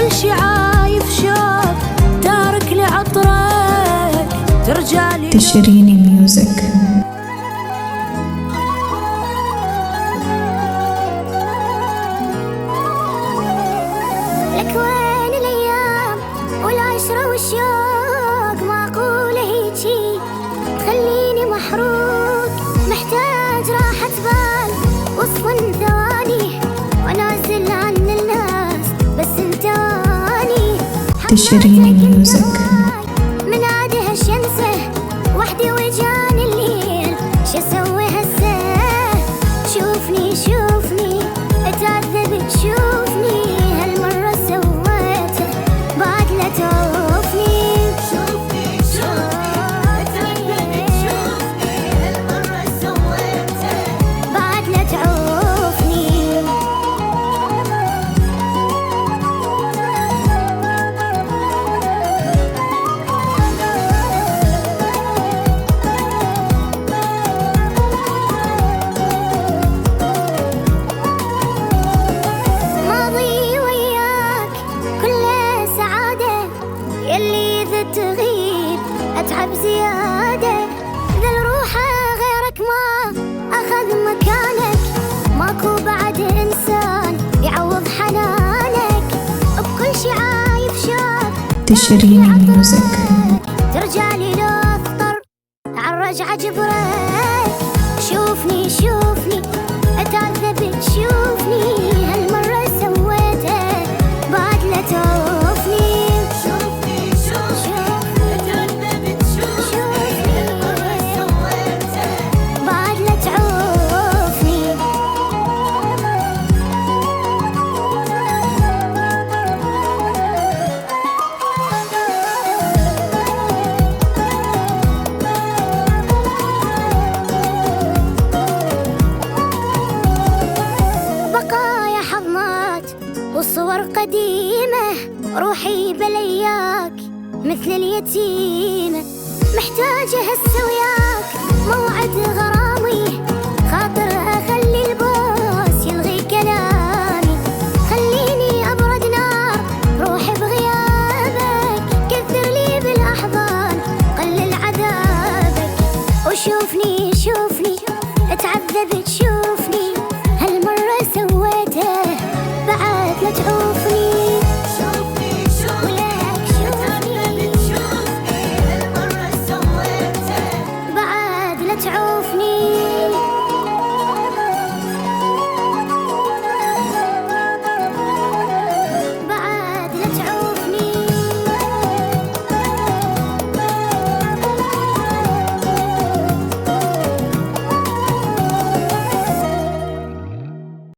بكل شي عايف شوق تارك لعطرك ترجالي تشريني ميوزك. لك وين الأيام والعشرة والشوق معقولة هيجي تخليني محروق محتاج راحة بال وصف ثواني وانعزل عن الناس بس انتاني تشريني ميوزك. من عادها الشمسة وحدي وجاني الليل شو اسوي هسه شوفني شوفني اتعذب تشوفني هالمرة سويته بعد لا تعوفني شوفني شوفني اتعذب تشوفني هالمرة سويته بعد لا تعوفني ماضي وياك كله سعادة يلي إذا تغيب أتعب زيادة ذا الروحة غيرك ما أخذ مكانك ماكو بعد إنسان يعوض حنانك بكل شي عايف شوق تشريني ميوزك. ترجالي لو اضطر عالرجعة جبرك شوفني شوفني اتعذب تشوفني هالمرة سويته بعد لا تعوفني شوفني شوفني اتعذب تشوفني هالمرة سويته بعد لا تعوفني بقايا حضنات والصور قديمة روحي بلياك مثل اليتيمة محتاجة هسه وياك موعد غرامي